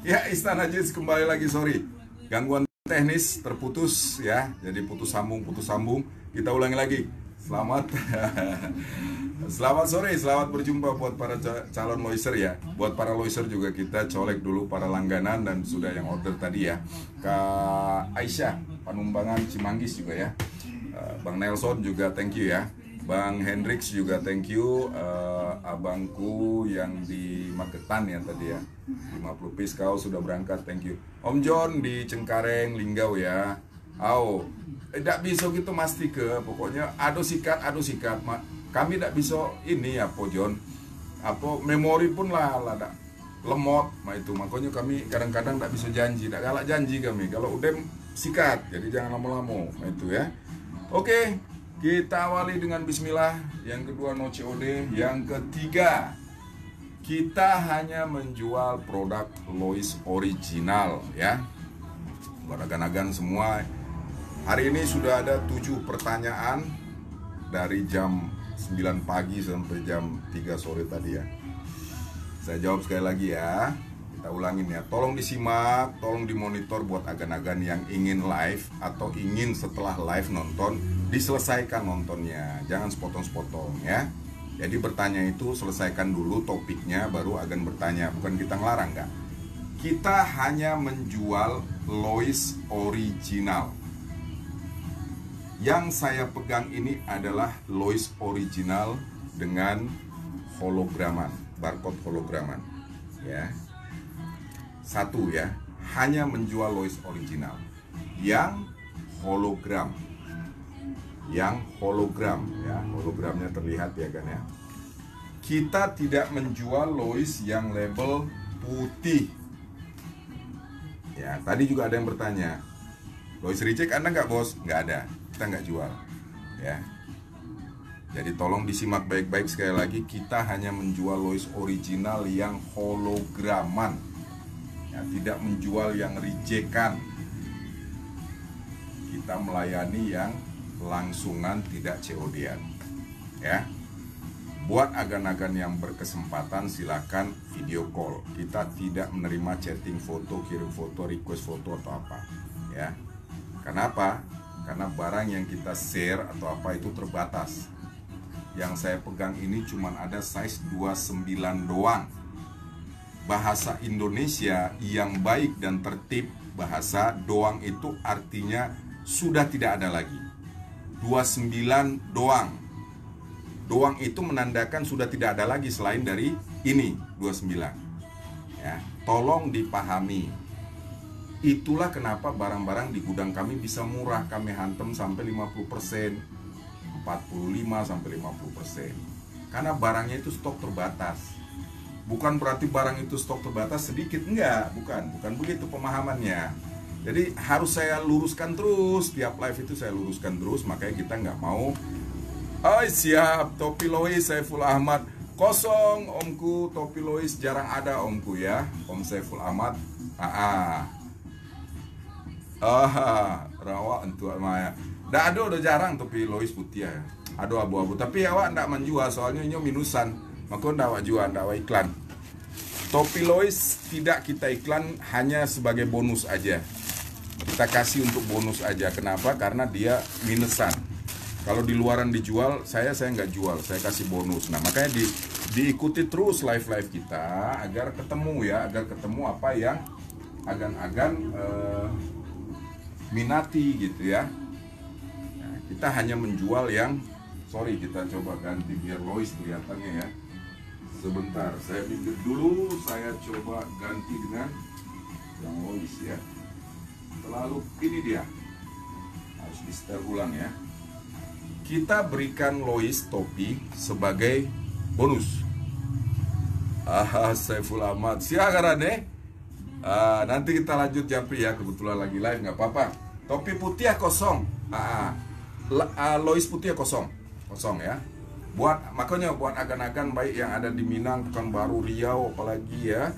Ya, Istana Jets kembali lagi, sorry. Gangguan teknis, terputus ya. Jadi putus sambung. Kita ulangi lagi. Selamat Selamat sore, selamat berjumpa buat para calon loiser ya. Buat para loiser juga kita colek dulu para langganan dan sudah yang order tadi ya. Kak Aisyah, Panumbangan Cimanggis juga ya. Bang Nelson juga thank you ya. Bang Hendrix juga thank you. Abangku yang di Magetan ya tadi ya, 50 piece kau sudah berangkat, thank you. Om John di Cengkareng, Linggau ya. Tidak bisa gitu mesti ke, pokoknya ado sikat. Kami tidak bisa ini ya Po John. Apa memori pun lah dak lemot, itu makanya kami kadang-kadang tidak bisa janji, tidak galak janji kami. Kalau udah sikat, jadi jangan lama-lama, itu ya. Oke, kita awali dengan bismillah. Yang kedua no COD. Yang ketiga, kita hanya menjual produk Lois original ya. Buat agan-agan semua. Hari ini sudah ada 7 pertanyaan dari jam 9 pagi sampai jam 3 sore tadi ya. Saya jawab sekali lagi ya. Kita ulangin ya. Tolong disimak, tolong dimonitor buat agan-agan yang ingin live atau ingin setelah live nonton, diselesaikan nontonnya. Jangan sepotong-sepotong ya. Jadi bertanya itu selesaikan dulu topiknya, baru agan bertanya. Bukan kita ngelarang, enggak. Kita hanya menjual Lois original. Yang saya pegang ini adalah Lois original dengan holograman, barcode holograman ya. Satu ya, hanya menjual Lois original yang hologram. Yang hologram ya, hologramnya terlihat ya kan ya. Kita tidak menjual Lois yang label putih. Ya, tadi juga ada yang bertanya, Lois Reject Anda nggak bos? Nggak ada, kita nggak jual ya. Jadi tolong disimak baik-baik sekali lagi. Kita hanya menjual Lois original yang holograman ya, tidak menjual yang rejectan. Kita melayani yang langsungan, tidak COD-an ya. Buat agan-agan yang berkesempatan silakan video call. Kita tidak menerima chatting foto, kirim foto, request foto atau apa ya. Kenapa? Karena barang yang kita share atau apa itu terbatas. Yang saya pegang ini cuma ada size 29 doang. Bahasa Indonesia yang baik dan tertib, bahasa doang itu artinya sudah tidak ada lagi. 29 doang. Doang itu menandakan sudah tidak ada lagi selain dari ini 29. Ya, tolong dipahami. Itulah kenapa barang-barang di gudang kami bisa murah. Kami hantam sampai 50%, 45 sampai 50%. Karena barangnya itu stok terbatas. Bukan berarti barang itu stok terbatas sedikit, enggak, bukan begitu pemahamannya. Jadi harus saya luruskan terus, tiap live itu saya luruskan terus, makanya kita nggak mau. Siap, topi Lois Saiful Ahmad kosong omku, topi Lois jarang ada omku ya, Om Saiful Ahmad. Rawa entuak maya. Nggak ada, udah jarang topi Lois putih ya. Ada abu-abu, tapi awak ndak menjual soalnya ini minusan, maka ndak jual, ndak iklan. Topi Lois tidak kita iklan, hanya sebagai bonus aja. Kita kasih untuk bonus aja. Kenapa? Karena dia minusan. Kalau di luaran dijual, saya nggak jual, saya kasih bonus. Nah makanya diikuti terus live kita agar ketemu ya, agar ketemu apa yang agan-agan minati gitu ya. Nah, kita hanya menjual yang, sorry kita coba ganti biar Lois kelihatannya ya. Sebentar, saya pinggir dulu, saya coba ganti dengan yang Lois ya. Lalu ini dia, harus di setel ulang ya. Kita berikan Lois topi sebagai bonus. Saiful Ahmad siaran nanti kita lanjut Japri ya, kebetulan lagi live nggak apa-apa. Topi putih kosong. Lois putih kosong ya. Makanya buat agan-agan baik yang ada di Minang, Pekanbaru, Riau, apalagi ya,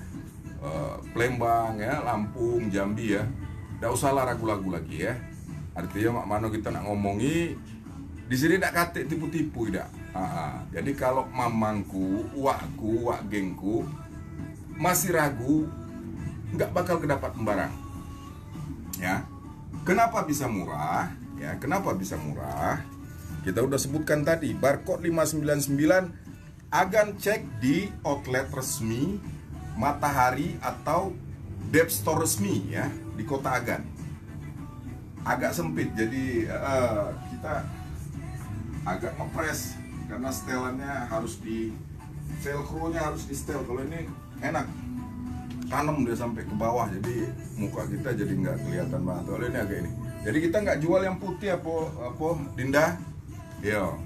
Palembang ya, Lampung, Jambi ya. Nggak usah lah ragu-ragu lagi ya. Artinya mak mano kita nak ngomongi di sini tidak kate tipu-tipu tidak. Jadi kalau mamangku, wakku, wak gengku masih ragu, nggak bakal kedapat barang. Ya, kenapa bisa murah? Ya, kenapa bisa murah? Kita udah sebutkan tadi, barcode 599 Agan cek di outlet resmi Matahari atau Dep Store resmi ya di Kota Agan. Agak sempit, jadi kita agak ngepres karena setelannya harus di velcro-nya harus di setel. Kalau ini enak, tanam dia sampai ke bawah, jadi muka kita jadi nggak kelihatan banget. Kalau ini agak ini, jadi kita nggak jual yang putih apa Dinda, yo,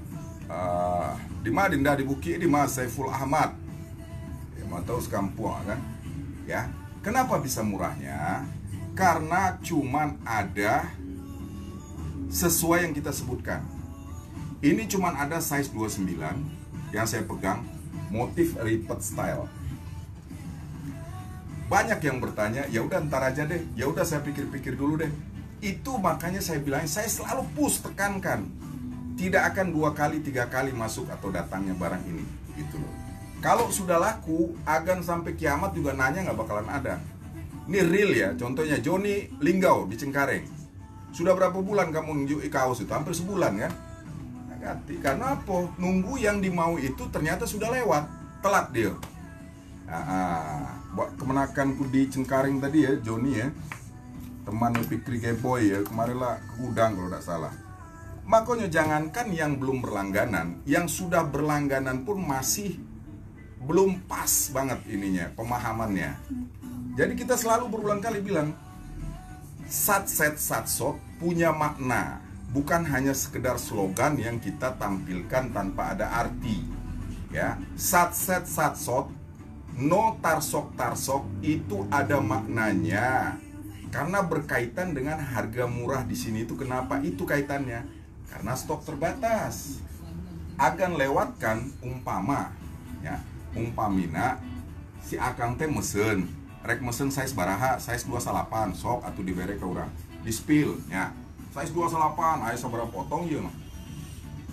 di mana Dinda di Bukit, di mana Saiful Ahmad, ya mau tahu sekampung kan, ya. Kenapa bisa murahnya? Karena cuman ada sesuai yang kita sebutkan. Ini cuman ada size 29 yang saya pegang, motif repeat style. Banyak yang bertanya, ya udah ntar aja deh, ya udah saya pikir-pikir dulu deh. Itu makanya saya bilang, saya selalu push tekankan, tidak akan 2 kali 3 kali masuk atau datangnya barang ini, gitu loh. Kalau sudah laku, Agan sampai kiamat juga nanya nggak bakalan ada. Ini real ya, contohnya Joni Linggau di Cengkareng. Sudah berapa bulan kamu nunjukin kaos itu? Hampir sebulan kan? Ganti. Karena apa? Nunggu yang dimau itu ternyata sudah lewat, telat dia. Buat kemenakanku di Cengkareng tadi ya, Joni ya, teman Fikri Geboy ya, kemarin lah ke gudang kalau tidak salah. Makanya jangankan yang belum berlangganan, yang sudah berlangganan pun masih belum pas banget ininya, pemahamannya. Jadi kita selalu berulang kali bilang, satset satsot punya makna, bukan hanya sekedar slogan yang kita tampilkan tanpa ada arti. Ya, satset satsot, no tarsok tarsok itu ada maknanya. Karena berkaitan dengan harga murah di sini itu. Kenapa itu kaitannya? Karena stok terbatas. Agan lewatkan umpama, ya, umpamina si akang teh mesen, rek mesen size baraha, size 28 sok atau dibere ke orang di spill ya, size 28 aya sabaraha potong ya mah.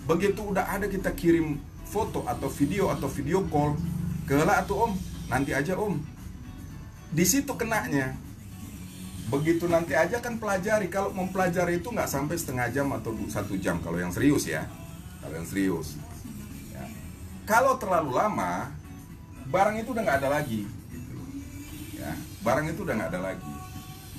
Begitu udah ada kita kirim foto atau video call keula atuh om, nanti aja om, di situ kenanya. Begitu nanti aja kan pelajari. Kalau mempelajari itu nggak sampai setengah jam atau 1 jam kalau yang serius ya, kalau yang serius ya. Kalau terlalu lama, barang itu udah nggak ada lagi gitu. Ya, barang itu udah nggak ada lagi.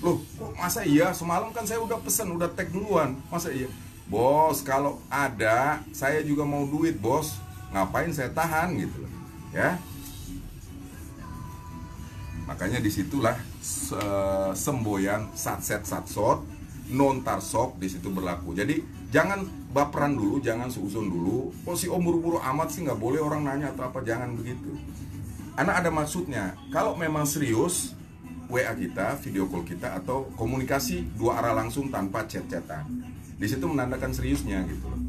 Loh, kok masa iya? Semalam kan saya udah pesen, udah tag duluan. Masa iya? Bos, kalau ada, saya juga mau duit bos. Ngapain saya tahan gitu loh. Ya. Makanya disitulah semboyan satset satsot, non tarsok di situ berlaku. Jadi jangan baperan dulu, jangan seuzon dulu. Oh si om buru-buru amat sih, nggak boleh orang nanya atau apa, jangan begitu. Anak ada maksudnya. Kalau memang serius, WA kita, video call kita, atau komunikasi 2 arah langsung tanpa chat-chatan. Di situ menandakan seriusnya gitu loh.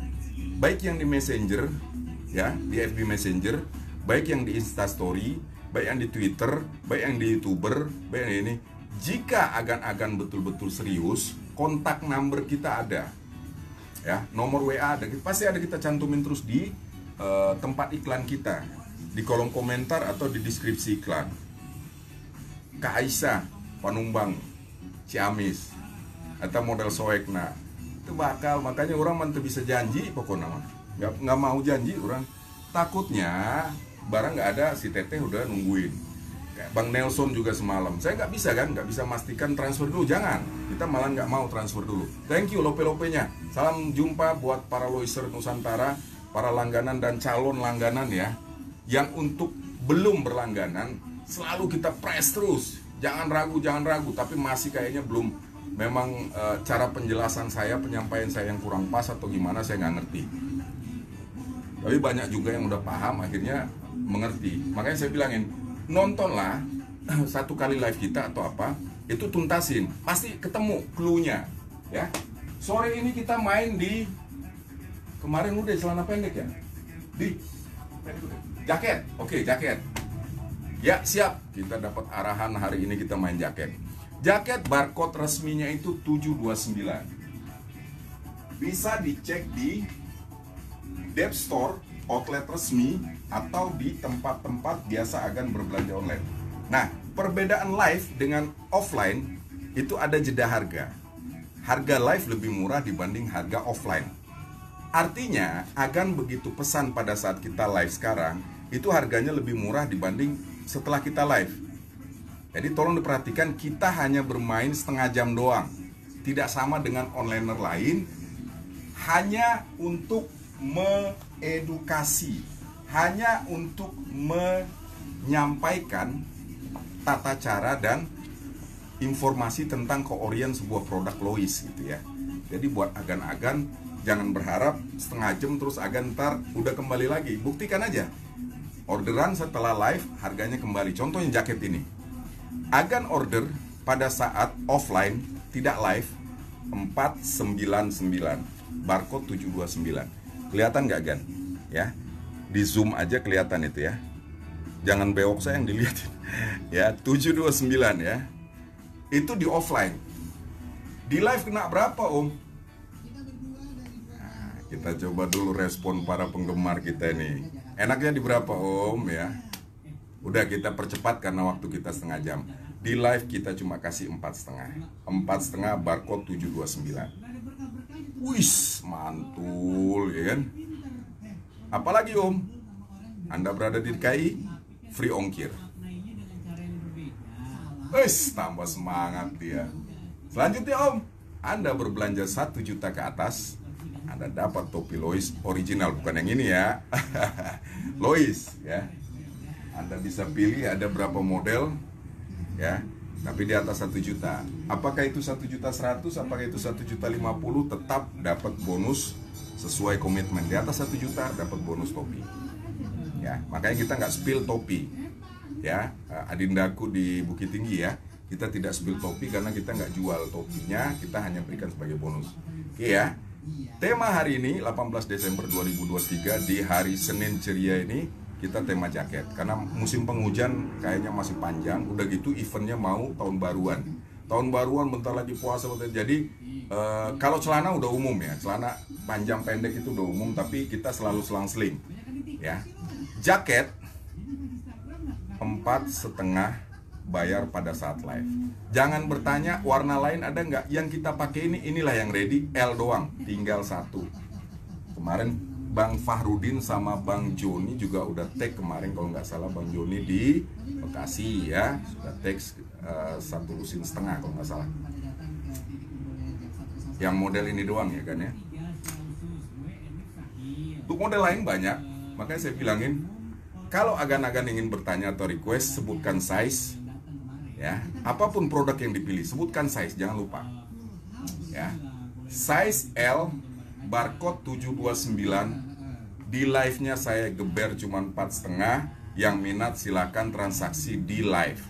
Baik yang di Messenger, ya, di FB Messenger, baik yang di Instastory, baik yang di Twitter, baik yang di YouTuber, baik yang ini. Jika agan-agan betul-betul serius, kontak number kita ada, ya, nomor WA ada, pasti ada kita cantumin terus di tempat iklan kita, di kolom komentar atau di deskripsi iklan. Kak Aisyah, Panumbang, Ciamis, atau model Soekna, itu bakal, makanya orang mantu bisa janji, pokoknya nggak mau janji orang, takutnya barang nggak ada, si teteh udah nungguin. Kayak Bang Nelson juga semalam, saya nggak bisa kan, nggak bisa memastikan transfer dulu, jangan, kita malah nggak mau transfer dulu. Thank you lope-lopenya, salam jumpa buat para loiser Nusantara, para langganan dan calon langganan ya, yang untuk belum berlangganan, selalu kita press terus, jangan ragu, tapi masih kayaknya belum, memang cara penjelasan saya, penyampaian saya yang kurang pas atau gimana, saya nggak ngerti. Tapi banyak juga yang udah paham, akhirnya mengerti. Makanya saya bilangin, nontonlah 1 kali live kita atau apa, itu tuntasin, pasti ketemu clue-nya ya. Sore ini kita main di, kemarin udah celana pendek ya, di jaket. Oke, jaket ya, siap, kita dapat arahan hari ini kita main jaket. Jaket barcode resminya itu 729, bisa dicek di Dep Store outlet resmi atau di tempat-tempat biasa agan berbelanja online. Nah, perbedaan live dengan offline itu ada jeda harga. Harga live lebih murah dibanding harga offline. Artinya, agan begitu pesan pada saat kita live sekarang, itu harganya lebih murah dibanding setelah kita live. Jadi tolong diperhatikan, kita hanya bermain setengah jam doang. Tidak sama dengan onliner lain, hanya untuk mengedukasi, hanya untuk menyampaikan tata cara dan informasi tentang keorian sebuah produk Lois gitu ya. Jadi buat agan-agan, jangan berharap setengah jam terus agan ntar udah kembali lagi. Buktikan aja, orderan setelah live harganya kembali. Contohnya jaket ini, agan order pada saat offline tidak live 499, barcode 729. Kelihatan nggak Gan? Ya, di zoom aja kelihatan itu ya. Jangan bewok saya yang dilihatin. Ya, 729 ya. Itu di offline. Di live kena berapa Om? Nah, kita coba dulu respon para penggemar kita nih. Enaknya di berapa Om ya? Udah kita percepat karena waktu kita setengah jam. Di live kita cuma kasih 4,5. 4,5 barcode 729. Wis, mantul ya kan? Apalagi Om? Anda berada di DKI, free ongkir. Wis, tambah semangat dia. Selanjutnya Om, Anda berbelanja 1 juta ke atas, Anda dapat topi Lois original, bukan yang ini ya. Lois ya. Anda bisa pilih ada berapa model ya, tapi di atas 1 juta. Apakah itu 1.100.000, apakah itu 1.050.000, tetap dapat bonus sesuai komitmen. Di atas 1 juta dapat bonus topi. Ya, makanya kita nggak spill topi. Ya, adindaku di Bukit Tinggi ya. Kita tidak spill topi karena kita nggak jual topinya, kita hanya berikan sebagai bonus. Oke ya. Tema hari ini 18 Desember 2023 di hari Senin ceria ini kita tema jaket karena musim penghujan kayaknya masih panjang. Udah gitu eventnya mau tahun baruan. Tahun baruan bentar lagi puasa. Jadi kalau celana udah umum ya, celana panjang pendek itu udah umum, tapi kita selalu selang-seling ya. Jaket 4,5 bayar pada saat live. Jangan bertanya warna lain ada nggak. Yang kita pakai inilah yang ready, L doang, tinggal 1. Kemarin Bang Fahrudin sama Bang Joni juga udah tag kemarin kalau nggak salah, Bang Joni di Bekasi ya, sudah tag 1 lusin setengah kalau nggak salah. Yang model ini doang ya kan ya. Untuk model lain banyak, makanya saya bilangin kalau agan-agan ingin bertanya atau request, sebutkan size ya. Apapun produk yang dipilih, sebutkan size, jangan lupa ya. Size L, barcode 729. Di live-nya saya geber cuma 4,5. Yang minat silakan transaksi di live.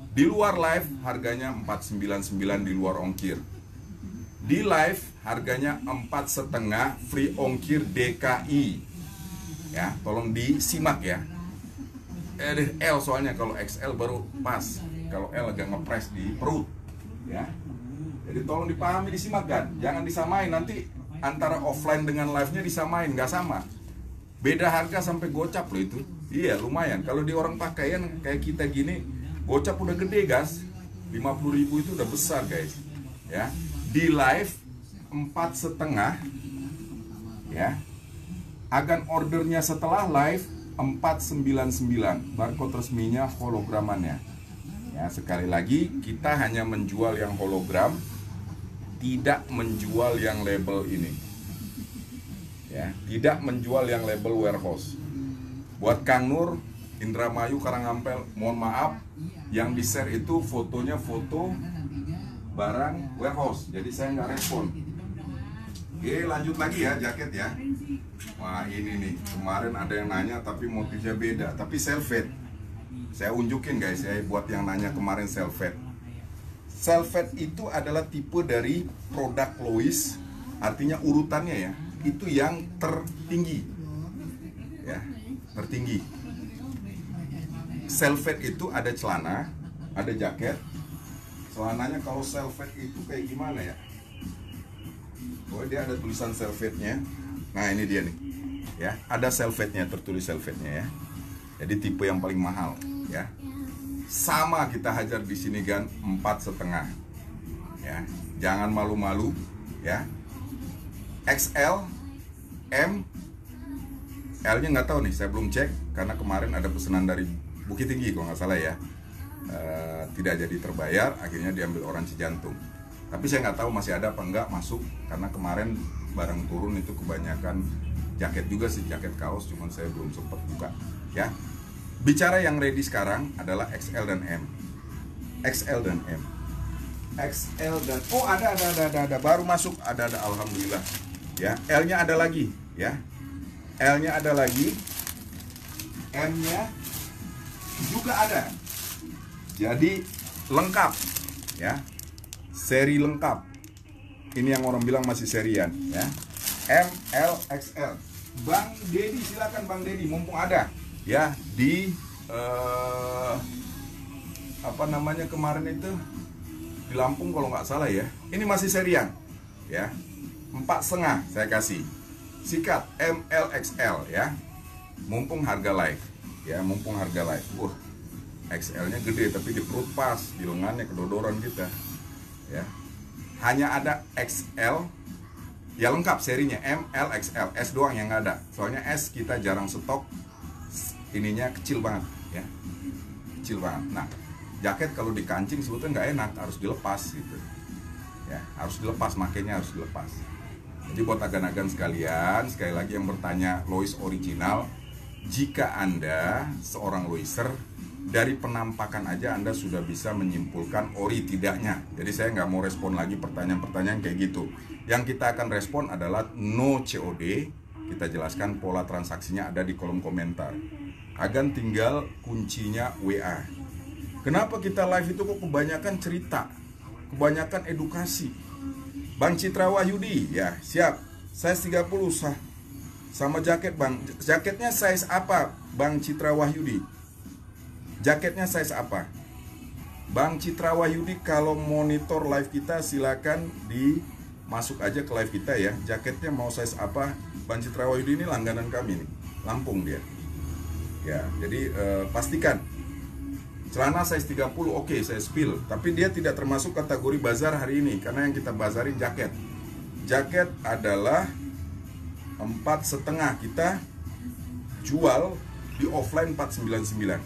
Di luar live harganya 499 di luar ongkir. Di live harganya 4,5 free ongkir DKI. Ya, tolong disimak ya. L soalnya, kalau XL baru pas, kalau L agak ngepres di perut ya. Jadi tolong dipahami, disimak kan, jangan disamain nanti antara offline dengan live-nya disamain, nggak sama, beda harga sampai gocap loh itu. Iya lumayan, kalau di orang pakaian kayak kita gini gocap udah gede gas, 50.000 itu udah besar guys ya. Di live 4,5 ya. Agan ordernya setelah live 499, barcode resminya hologramannya. Ya, sekali lagi kita hanya menjual yang hologram, tidak menjual yang label ini. Ya, tidak menjual yang label warehouse. Buat Kang Nur, Indramayu, Karangampel, mohon maaf, yang di-share itu fotonya foto barang warehouse, jadi saya nggak respon. Oke, lanjut lagi ya, jaket ya. Wah ini nih, kemarin ada yang nanya tapi motifnya beda, tapi selvet. Saya unjukin guys ya, buat yang nanya kemarin selvet. Selvet itu adalah tipe dari produk Lois, artinya urutannya ya, itu yang tertinggi. Ya, tertinggi. Selvet itu ada celana, ada jaket. Celananya kalau selvet itu kayak gimana ya? Oh, dia ada tulisan selvetnya. Nah ini dia nih ya, ada selvetnya, tertulis selvetnya ya. Jadi tipe yang paling mahal ya. sama kita hajar di sini Gan, 4,5 ya. Jangan malu-malu ya. XL, M, L-nya nggak tahu nih, saya belum cek karena kemarin ada pesanan dari Bukit Tinggi kalau nggak salah ya. Tidak jadi terbayar, akhirnya diambil orang Cijantung. Tapi saya nggak tahu masih ada apa enggak masuk, karena kemarin barang turun itu kebanyakan jaket juga sih, jaket kaos, cuman saya belum sempat buka ya. Bicara yang ready sekarang adalah XL dan M. XL dan M. XL dan oh ada baru masuk, ada alhamdulillah ya. L-nya ada lagi ya. L-nya ada lagi. M-nya juga ada. Jadi lengkap ya. Seri lengkap. Ini yang orang bilang masih serian ya. M, L, XL. Bang Dedi, silakan Bang Dedi, mumpung ada ya di apa namanya kemarin itu di Lampung kalau nggak salah ya. Ini masih serian ya. 4,5 saya kasih. Sikat M, L, XL ya. Mumpung harga live ya, mumpung harga live. Wah, XL-nya gede tapi di perut pas, di lengannya kedodoran kita ya. Hanya ada XL ya, lengkap serinya M, L, XL. S doang yang nggak ada, soalnya S kita jarang stok, ininya kecil banget ya, kecil banget. Nah, jaket kalau dikancing sebetulnya nggak enak, harus dilepas gitu ya, harus dilepas, makanya harus dilepas. Jadi buat agan-agan sekalian, sekali lagi yang bertanya Lois original, jika Anda seorang Loiser, dari penampakan aja Anda sudah bisa menyimpulkan ori tidaknya. Jadi saya nggak mau respon lagi pertanyaan-pertanyaan kayak gitu. Yang kita akan respon adalah no COD. Kita jelaskan pola transaksinya ada di kolom komentar. Agan tinggal kuncinya WA. Kenapa kita live itu kok kebanyakan cerita, kebanyakan edukasi? Bang Citra Wahyudi, ya siap. Size 30 sah. Sama jaket Bang. Jaketnya size apa Bang Citra Wahyudi? Jaketnya size apa? Bang Citra Wahyudi, kalau monitor live kita silakan masuk aja ke live kita ya. Jaketnya mau size apa? Bang Citra Wahyudi ini langganan kami nih, Lampung dia. Ya, jadi pastikan. Celana size 30 oke, saya spill. Tapi dia tidak termasuk kategori bazar hari ini, karena yang kita bazarin jaket. Jaket adalah 4,5, kita jual di offline 499.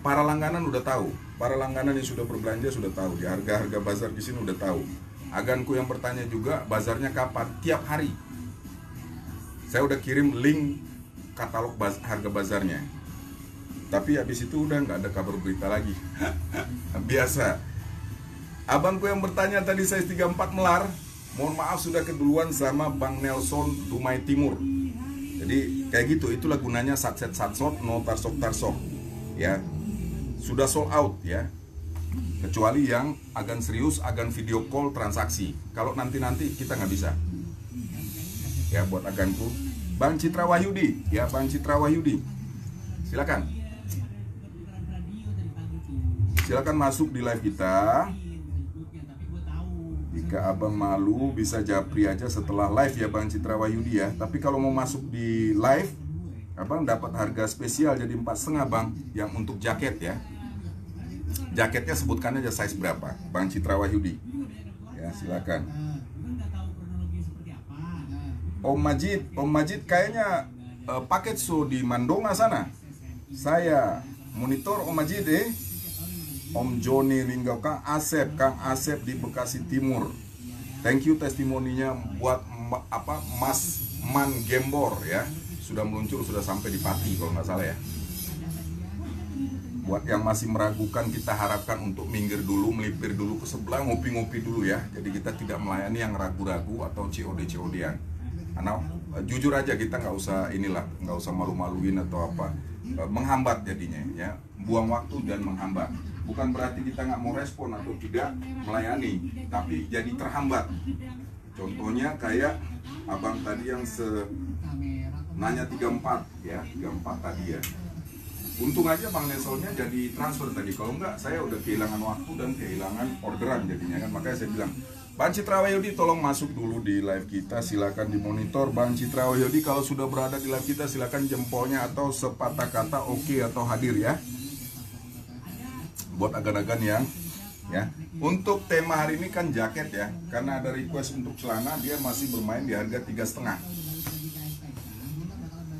Para langganan udah tahu, para langganan yang sudah berbelanja sudah tahu, di harga-harga bazar di sini udah tahu. Aganku yang bertanya juga, bazarnya kapan? Tiap hari. Saya udah kirim link katalog harga bazarnya. Tapi habis itu udah nggak ada kabar berita lagi. Biasa. Abangku yang bertanya tadi size 34 melar, mohon maaf sudah keduluan sama Bang Nelson Dumai Timur. Jadi kayak gitu, itulah gunanya satset-satsot, no tarsok-tarsok ya. Sudah sold out ya. Kecuali yang agan serius, agan video call transaksi. Kalau nanti kita nggak bisa. Ya buat aganku. Bang Citra Wahyudi, ya Bang Citra Wahyudi. Silakan. Silakan masuk di live kita. Jika abang malu bisa japri aja setelah live ya Bang Citra Wahyudi ya. Tapi kalau mau masuk di live, abang dapat harga spesial jadi 4,5 Bang, yang untuk jaket ya. Jaketnya sebutkan aja size berapa, Bang Citra Wahyudi. Ya, silakan. Om Majid kayaknya paket show di Mandonga sana. Saya monitor Om Majid Om Joni Ringgau, Kang Asep di Bekasi Timur. Thank you testimoninya buat Mas Man Gembor ya. Sudah meluncur, sudah sampai di Pati kalau nggak salah ya. Buat yang masih meragukan, kita harapkan untuk minggir dulu, melipir dulu ke sebelah, ngopi-ngopi dulu ya. Jadi kita tidak melayani yang ragu-ragu atau COD-COD-an. Karena jujur aja kita nggak usah malu-maluin atau apa, menghambat jadinya ya, buang waktu dan menghambat. Bukan berarti kita nggak mau respon atau tidak melayani, tapi jadi terhambat. Contohnya kayak abang tadi yang nanya 34 ya, 34 tadi ya. Untung aja Bang Nelsonnya jadi transfer tadi. Kalau enggak, saya udah kehilangan waktu dan kehilangan orderan jadinya kan. Makanya saya bilang, Bang Citra Wahyudi tolong masuk dulu di live kita. Silakan dimonitor Bang Citra Wahyudi. Kalau sudah berada di live kita, silakan jempolnya atau sepatah kata oke atau hadir ya. buat agan-agan yang ya. Untuk tema hari ini kan jaket ya, karena ada request untuk celana, dia masih bermain di harga 3,5.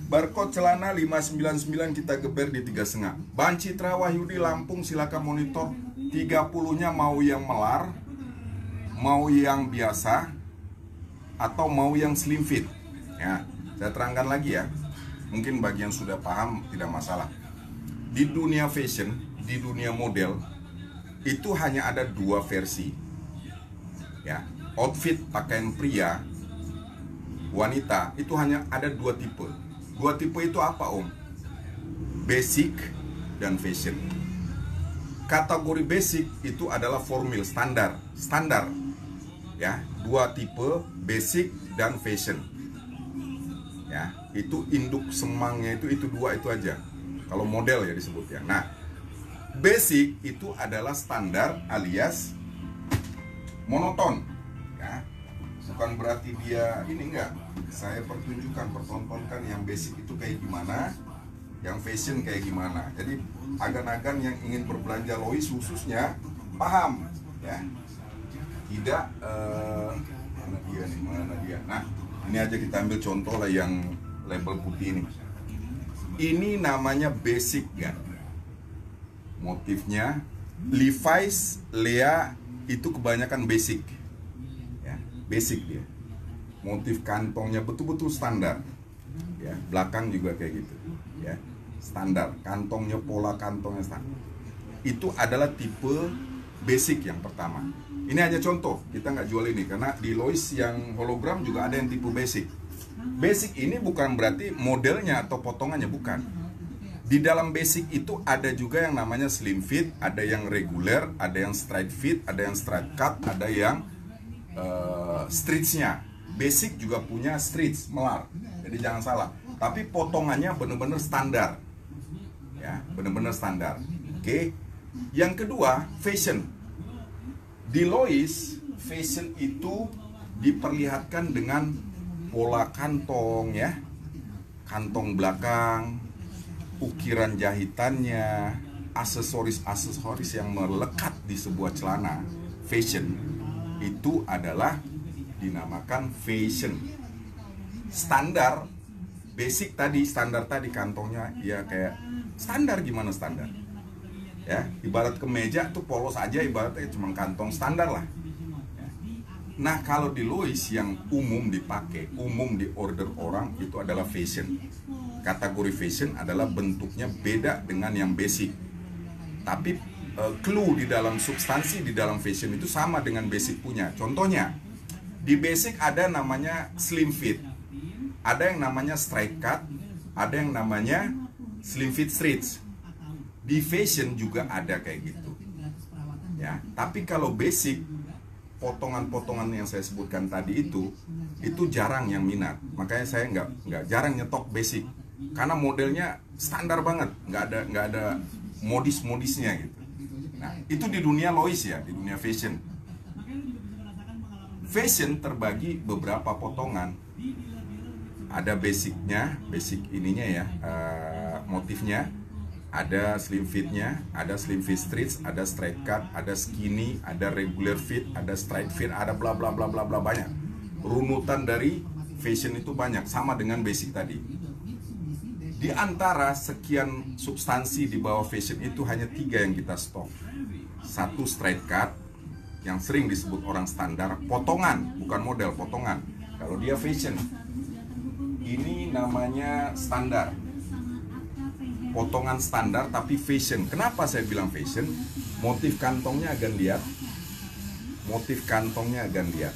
Barcode celana 599 kita geber di 3,5. Ban Citra Wahyudi Lampung, silakan monitor 30-nya mau yang melar, mau yang biasa, atau mau yang slim fit. Ya, saya terangkan lagi ya. Mungkin bagi yang sudah paham tidak masalah. Di dunia fashion, di dunia model, itu hanya ada dua versi. Ya, outfit pakaian pria, wanita itu hanya ada dua tipe. Dua tipe itu apa, Om? Basic dan fashion. Kategori basic itu adalah formal, standar. Ya, dua tipe, basic dan fashion. Ya, itu induk semangnya itu dua itu aja. Kalau model ya disebutnya. Nah, basic itu adalah standar alias monoton, ya. Bukan berarti dia ini enggak. Saya pertontonkan yang basic itu kayak gimana, yang fashion kayak gimana. Jadi agan-agan yang ingin berbelanja Lois khususnya paham, ya. Tidak mana dia. Nah, ini aja kita ambil contoh lah yang label putih ini. Ini namanya basic ya. Motifnya Levi's, Lea itu kebanyakan basic ya, basic dia. Motif kantongnya betul-betul standar ya, belakang juga kayak gitu ya, standar. Kantongnya, pola kantongnya standar. Itu adalah tipe basic yang pertama. Ini hanya contoh, kita nggak jual ini karena di Lois yang hologram juga ada yang tipe basic. Basic ini bukan berarti modelnya atau potongannya, bukan. Di dalam basic itu ada juga yang namanya slim fit, ada yang reguler, ada yang straight fit, ada yang straight cut, ada yang streets-nya. Basic juga punya streets, melar. Jadi jangan salah. Tapi potongannya benar-benar standar. Ya, benar-benar standar. Oke. Yang kedua, fashion. Di Lois, fashion itu diperlihatkan dengan pola kantong ya. Kantong belakang, ukiran jahitannya, aksesoris yang melekat di sebuah celana fashion itu adalah dinamakan fashion. Standar basic tadi, standar tadi kantongnya ya kayak standar. Gimana standar? Ya, ibarat kemeja tuh polos aja, ibaratnya cuma kantong standar lah. Nah, kalau di Lois yang umum dipakai, umum di order orang itu adalah fashion. Kategori fashion adalah bentuknya beda dengan yang basic. Tapi clue di dalam substansi di dalam fashion itu sama dengan basic punya. Contohnya, di basic ada namanya slim fit, ada yang namanya straight cut, ada yang namanya slim fit streets. Di fashion juga ada kayak gitu. Ya, tapi kalau basic, potongan-potongan yang saya sebutkan tadi itu jarang yang minat. Makanya saya nggak jarang nyetok basic. Karena modelnya standar banget, nggak ada modis-modisnya gitu. Nah, itu di dunia Lois ya, di dunia fashion. Fashion terbagi beberapa potongan. Ada basicnya, basic ininya ya, motifnya. Ada slim fitnya, ada slim fit streets, ada straight cut, ada skinny, ada regular fit, ada straight fit, ada bla bla bla bla bla, banyak. Runutan dari fashion itu banyak, sama dengan basic tadi. Di antara sekian substansi di bawah fashion itu hanya 3 yang kita stok. Satu straight cut, yang sering disebut orang standar, potongan, bukan model, potongan. Kalau dia fashion, ini namanya standar. Potongan standar tapi fashion. Kenapa saya bilang fashion? Motif kantongnya agak lihat. Motif kantongnya agak lihat.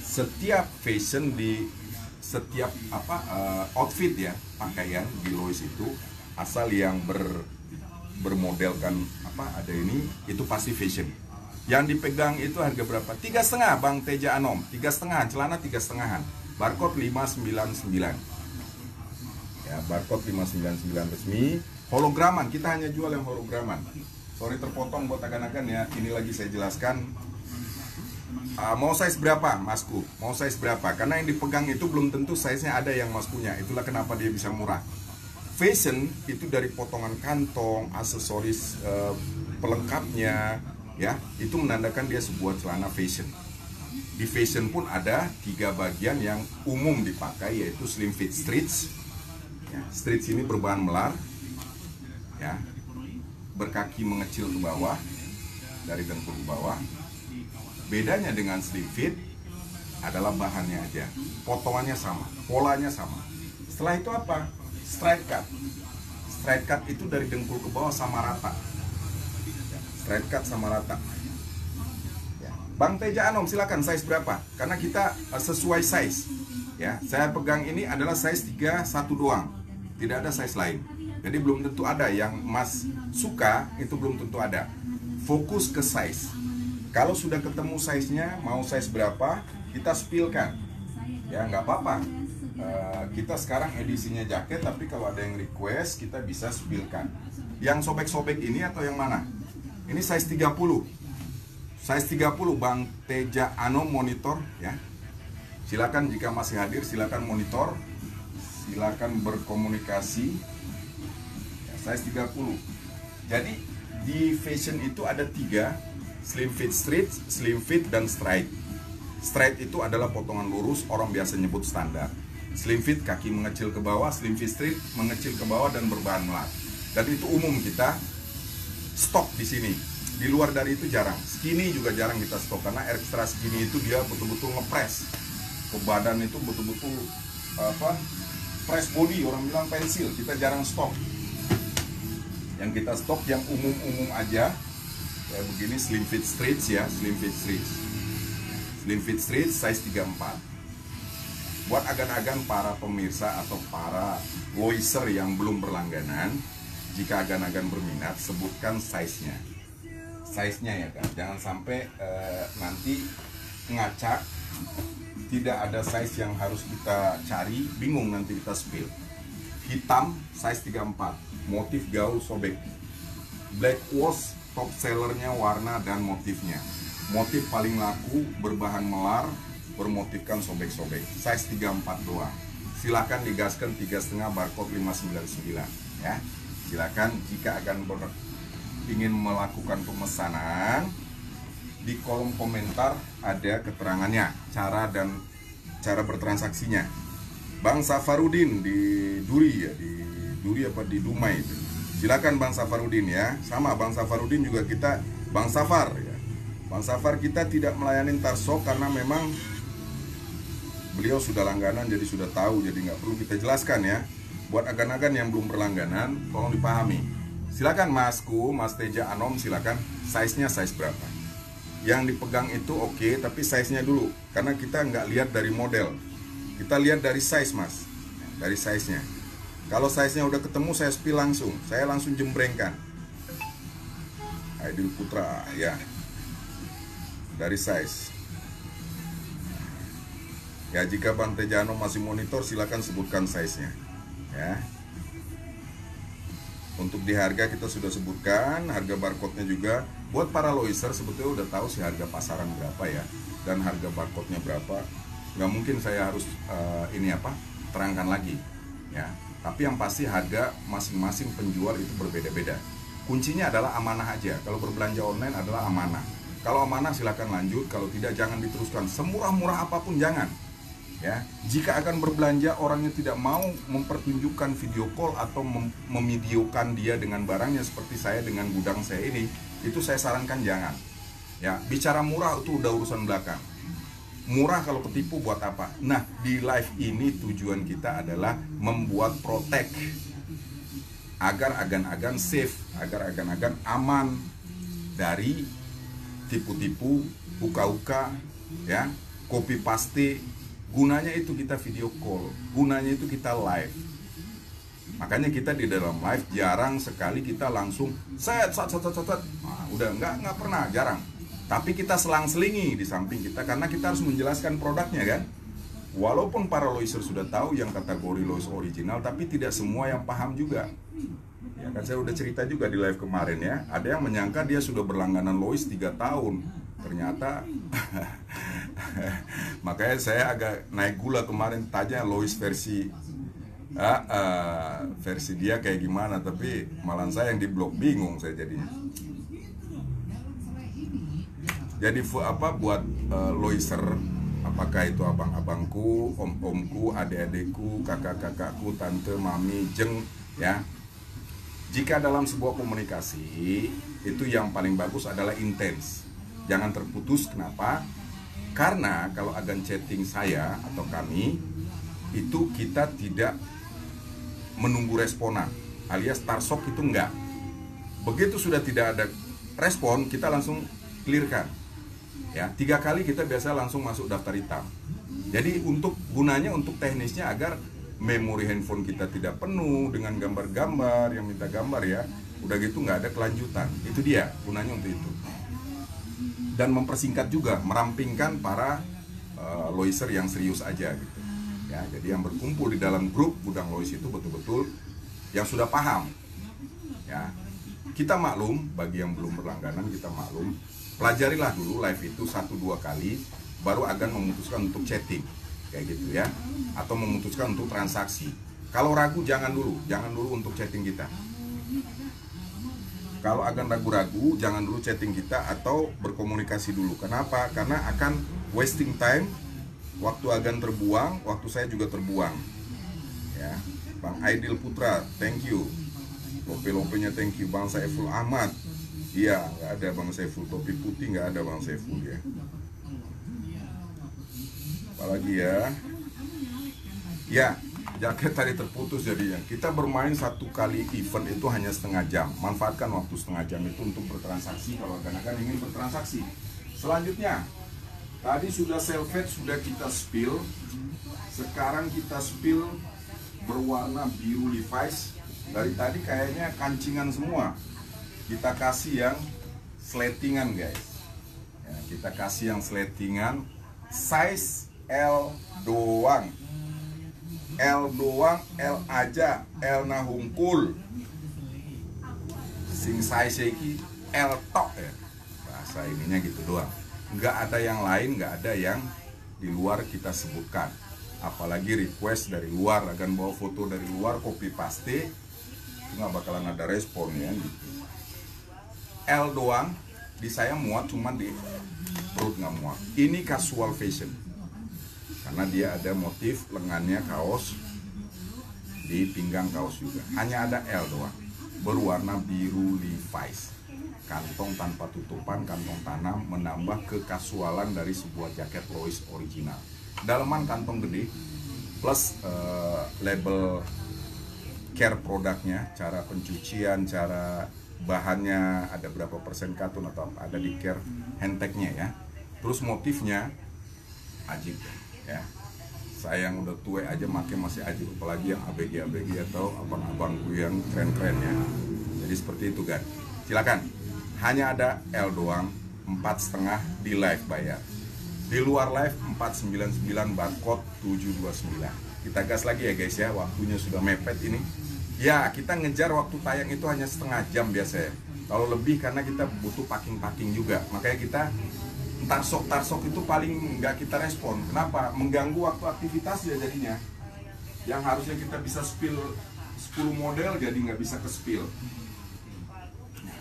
Setiap fashion di setiap outfit ya, pakaian di Lois itu asal yang bermodelkan ada ini, itu pasti fashion. Yang dipegang itu harga berapa? 3,5 Bang Teja Anom, 3,5, celana 3,5-an. Barcode 599. Ya, barcode 599 resmi. Holograman, kita hanya jual yang holograman. Sorry terpotong buat akan-akan ya. Ini lagi saya jelaskan. Mau size berapa masku? Mau size berapa? Karena yang dipegang itu belum tentu size-nya ada yang mas punya. Itulah kenapa dia bisa murah. Fashion itu dari potongan kantong, aksesoris pelengkapnya, ya, itu menandakan dia sebuah celana fashion. Di fashion pun ada 3 bagian yang umum dipakai, yaitu slim fit strips. Ya, strips ini berbahan melar, ya, berkaki mengecil ke bawah, dari dengkul ke bawah. Bedanya dengan slim fit adalah bahannya aja, potongannya sama, polanya sama. Setelah itu apa? Straight cut. Straight cut itu dari dengkul ke bawah sama rata. Ya, straight cut sama rata. Ya. Bang Teja Anom, silakan size berapa? Karena kita sesuai size. Ya, saya pegang ini adalah size 31 doang. Tidak ada size lain. Jadi belum tentu ada yang Mas suka, itu belum tentu ada. Fokus ke size. Kalau sudah ketemu size-nya, mau size berapa, kita spillkan. Ya, nggak apa-apa. Kita sekarang edisinya jaket, tapi kalau ada yang request, kita bisa spillkan. Yang sobek-sobek ini atau yang mana? Ini size 30. Size 30 Bang Teja Anom monitor, ya. Silakan jika masih hadir, silakan monitor. Silakan berkomunikasi. Ya, size 30. Jadi di fashion itu ada 3, slim fit straight, slim fit, dan straight. Straight itu adalah potongan lurus, orang biasa nyebut standar. Slim fit kaki mengecil ke bawah, slim fit straight mengecil ke bawah dan berbahan melar. Dan itu umum kita stok di sini. Di luar dari itu jarang. Skinny juga jarang kita stok, karena extra skinny itu dia betul-betul ngepres ke badan, itu betul-betul press body, orang bilang pensil. Kita jarang stok. Yang kita stok yang umum-umum aja, kayak begini, slim fit straight, ya, slim fit straight. Slim fit straight size 34. Buat agan-agan para pemirsa atau para loiser yang belum berlangganan, jika agan-agan berminat, sebutkan size-nya. Size-nya ya kan, jangan sampai nanti ngacak, tidak ada size yang harus kita cari, bingung nanti kita spill. Hitam size 34, motif gaul sobek. Black wash top sellernya warna dan motifnya. Motif paling laku berbahan melar, bermotifkan sobek-sobek. Size 34 doang. Silakan digaskan 3,5 barcode 599, ya. Silakan jika akan ingin melakukan pemesanan, di kolom komentar ada keterangannya, cara bertransaksinya. Bang Safarudin di Duri, ya, di Duri apa di Dumai itu. Silakan Bang Safarudin, ya. Sama Bang Safarudin juga kita, Bang Safar, ya. Bang Safar kita tidak melayani tarsok karena memang beliau sudah langganan, jadi sudah tahu, jadi nggak perlu kita jelaskan, ya. Buat agan-agan yang belum berlangganan, tolong dipahami. Silakan Masku, Mas Teja Anom, silakan size-nya size berapa. Yang dipegang itu oke, tapi size-nya dulu, karena kita nggak lihat dari model, kita lihat dari size, Mas, dari size-nya. Kalau size-nya udah ketemu, saya spill langsung, saya langsung jembrengkan. Aidil Putra, ya, dari size. Ya, jika Bang Tejano masih monitor, silakan sebutkan size-nya, ya. Untuk di harga kita sudah sebutkan, harga barcode-nya juga. Buat para loiser sebetulnya udah tahu sih harga pasaran berapa, ya, dan harga barcode-nya berapa. Nggak mungkin saya harus terangkan lagi, ya. Tapi yang pasti harga masing-masing penjual itu berbeda-beda. Kuncinya adalah amanah aja. Kalau berbelanja online adalah amanah. Kalau amanah silakan lanjut, kalau tidak jangan diteruskan. Semurah-murah apapun jangan. Ya, jika akan berbelanja orangnya tidak mau mempertunjukkan video call atau memvideokan dia dengan barangnya seperti saya dengan gudang saya ini, itu saya sarankan jangan. Ya, bicara murah itu udah urusan belakang. Murah kalau ketipu buat apa? Nah, di live ini tujuan kita adalah membuat protect agar agan-agan safe, agar agan-agan aman dari tipu-tipu, uka-uka, ya, copy paste. Gunanya itu kita video call, gunanya itu kita live. Makanya kita di dalam live jarang sekali kita langsung set. Nah, udah nggak pernah, jarang. Tapi kita selang-selingi di samping kita karena kita harus menjelaskan produknya, kan. Walaupun para loiser sudah tahu yang kategori lois original, tapi tidak semua yang paham juga. Ya kan, saya udah cerita juga di live kemarin, ya. Ada yang menyangka dia sudah berlangganan lois 3 tahun. Ternyata makanya saya agak naik gula kemarin, tanya Lois versi dia kayak gimana, tapi malah saya yang di blog, bingung saya jadinya. Jadi buat Loiser, apakah itu abang-abangku, om-omku, adik-adikku, kakak-kakakku, tante, mami, jeng, ya. Jika dalam sebuah komunikasi itu yang paling bagus adalah intens, jangan terputus. Kenapa? Karena kalau agan chatting saya atau kami itu kita tidak menunggu responan, alias tarsok itu enggak. Begitu sudah tidak ada respon, kita langsung clearkan. Ya, 3 kali kita biasa langsung masuk daftar hitam. Jadi gunanya untuk teknisnya agar memori handphone kita tidak penuh dengan gambar-gambar yang minta gambar ya. Udah gitu nggak ada kelanjutan. Itu dia gunanya untuk itu. Dan mempersingkat juga, merampingkan para Loiser yang serius aja gitu. Ya, jadi yang berkumpul di dalam grup Gudang Lois itu betul-betul yang sudah paham. Ya. Kita maklum, bagi yang belum berlangganan kita maklum, pelajarilah dulu live itu 1-2 kali baru akan memutuskan untuk chatting. Kayak gitu ya, atau memutuskan untuk transaksi. Kalau ragu jangan dulu untuk chatting kita. Kalau akan ragu-ragu jangan dulu chatting kita atau berkomunikasi dulu. Kenapa? Karena akan wasting time, waktu akan terbuang, waktu saya juga terbuang. Ya, Bang Aidil Putra, thank you. Lope-lopenya thank you. Bang Saiful Ahmad, iya nggak ada Bang Saiful, topi putih nggak ada Bang Saiful ya. Apalagi ya, jaket tadi terputus jadinya. Kita bermain 1 kali event itu hanya setengah jam. Manfaatkan waktu setengah jam itu untuk bertransaksi kalau akan ingin bertransaksi. Selanjutnya, tadi sudah selfie, sudah kita spill. Sekarang kita spill berwarna biru Levi's. Dari tadi kayaknya kancingan semua. Kita kasih yang slatingan guys. Ya, kita kasih yang slatingan size L doang, L aja, L na hungkul. Sing size iki L tok ya. Bahasa ininya gitu doang. Nggak ada yang lain, nggak ada yang di luar kita sebutkan. Apalagi request dari luar, akan bawa foto dari luar, copy paste, itu nggak bakalan ada respon ya gitu. L doang, di saya muat, cuman di perut nggak muat. Ini casual fashion. Karena dia ada motif lengannya kaos, di pinggang kaos juga. Hanya ada L doang, berwarna biru Levi's. Kantong tanpa tutupan, kantong tanam, menambah kekasualan dari sebuah jaket Lois original. Dalaman kantong gede, plus label care produknya, cara pencucian, cara bahannya, ada berapa persen katun atau apa, ada di care handtagnya ya. Terus motifnya ajib ya. Saya yang udah tua aja make masih ajib, apalagi yang ABG atau abang-abangku yang keren-keren ya. Jadi seperti itu kan. Silakan. Hanya ada L doang, 4,5 di live bayar. Di luar live 499, barcode 729. Kita gas lagi ya guys ya, waktunya sudah mepet ini. Ya, kita ngejar waktu tayang itu hanya setengah jam biasanya. Kalau lebih karena kita butuh packing juga. Makanya kita tarsok itu paling nggak kita respon. Kenapa? Mengganggu waktu aktivitas ya jadinya. Yang harusnya kita bisa spill 10 model jadi nggak bisa ke spill.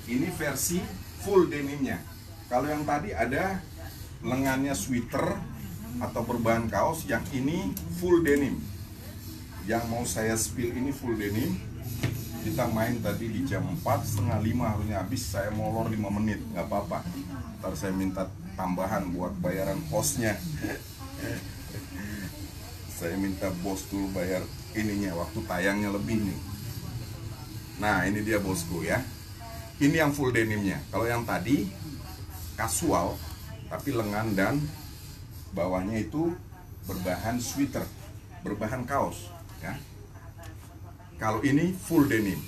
Ini versi full denimnya. Kalau yang tadi ada lengannya sweater atau berbahan kaos, yang ini full denim. Yang mau saya spill ini full denim. Kita main tadi di jam 4, setengah 5 harusnya habis. Saya molor 5 menit, nggak apa-apa. Ntar saya minta tambahan buat bayaran hostnya. Saya minta bos dulu bayar ininya, waktu tayangnya lebih nih. Nah ini dia bosku ya. Ini yang full denimnya. Kalau yang tadi casual, tapi lengan dan bawahnya itu berbahan sweater, berbahan kaos ya. Kalau ini full denim.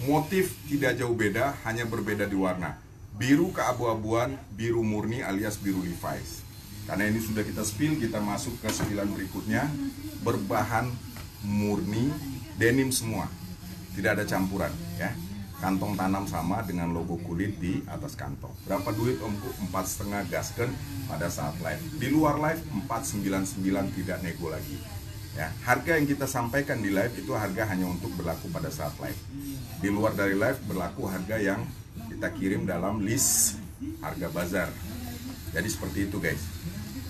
Motif tidak jauh beda, hanya berbeda di warna. Biru keabu-abuan, biru murni alias biru Levi's. Karena ini sudah kita spill, kita masuk ke spillan berikutnya. Berbahan murni, denim semua. Tidak ada campuran ya. Kantong tanam sama dengan logo kulit di atas kantong. Berapa duit omku? 4,5 gasken pada saat live. Di luar live 499, tidak nego lagi. Ya, harga yang kita sampaikan di live itu harga hanya untuk berlaku pada saat live. Di luar dari live berlaku harga yang kita kirim dalam list harga bazar. Jadi seperti itu guys.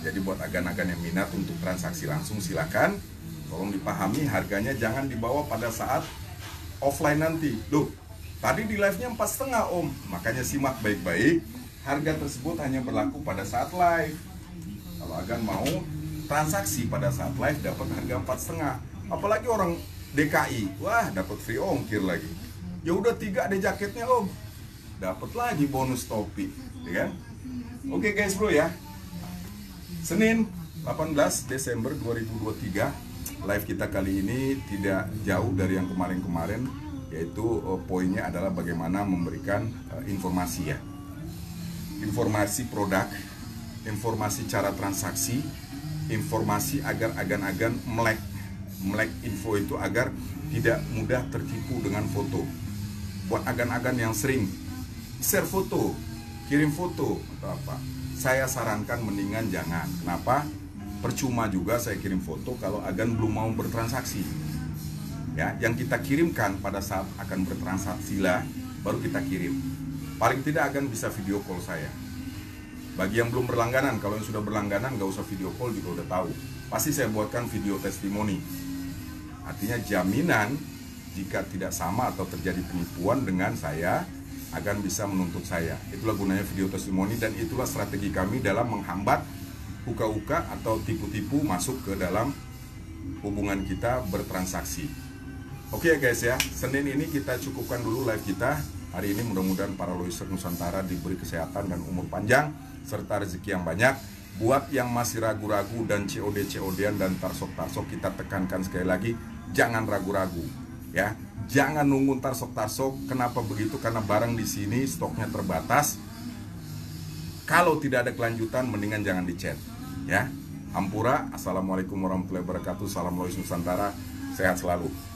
Jadi buat agan-agan yang minat untuk transaksi langsung silakan. Tolong dipahami, harganya jangan dibawa pada saat offline nanti. Loh, tadi di live-nya 4,5 Om. Makanya simak baik-baik. Harga tersebut hanya berlaku pada saat live. Kalau agan mau transaksi pada saat live dapat harga 4,5. Apalagi orang DKI, wah dapat free ongkir lagi. Ya udah 3 deh jaketnya Om. Dapat lagi bonus topi, ya kan? Oke guys bro ya. Senin 18 Desember 2023, live kita kali ini tidak jauh dari yang kemarin-kemarin, yaitu poinnya adalah bagaimana memberikan informasi ya. Informasi produk, informasi cara transaksi, informasi agar agan-agan melek info itu agar tidak mudah tertipu dengan foto. Buat agan-agan yang sering share foto, kirim foto atau apa, saya sarankan mendingan jangan. Kenapa? Percuma juga saya kirim foto kalau agan belum mau bertransaksi. Ya, yang kita kirimkan pada saat akan bertransaksi lah baru kita kirim. Paling tidak agan bisa video call saya. Bagi yang belum berlangganan, kalau yang sudah berlangganan nggak usah video call juga udah tahu. Pasti saya buatkan video testimoni. Artinya jaminan jika tidak sama atau terjadi penipuan dengan saya, akan bisa menuntut saya. Itulah gunanya video testimoni dan itulah strategi kami dalam menghambat uka-uka atau tipu-tipu masuk ke dalam hubungan kita bertransaksi. Oke ya guys ya, Senin ini kita cukupkan dulu live kita. Hari ini mudah-mudahan para loiser Nusantara diberi kesehatan dan umur panjang serta rezeki yang banyak. Buat yang masih ragu-ragu dan COD-COD-an dan tarsok-tarsok, kita tekankan sekali lagi, jangan ragu-ragu ya. Jangan nunggu tarsok-tarsok. Kenapa begitu? Karena barang di sini stoknya terbatas. Kalau tidak ada kelanjutan, mendingan jangan dichat ya. Hampura. Assalamualaikum warahmatullahi wabarakatuh. Salam lois Nusantara. Sehat selalu.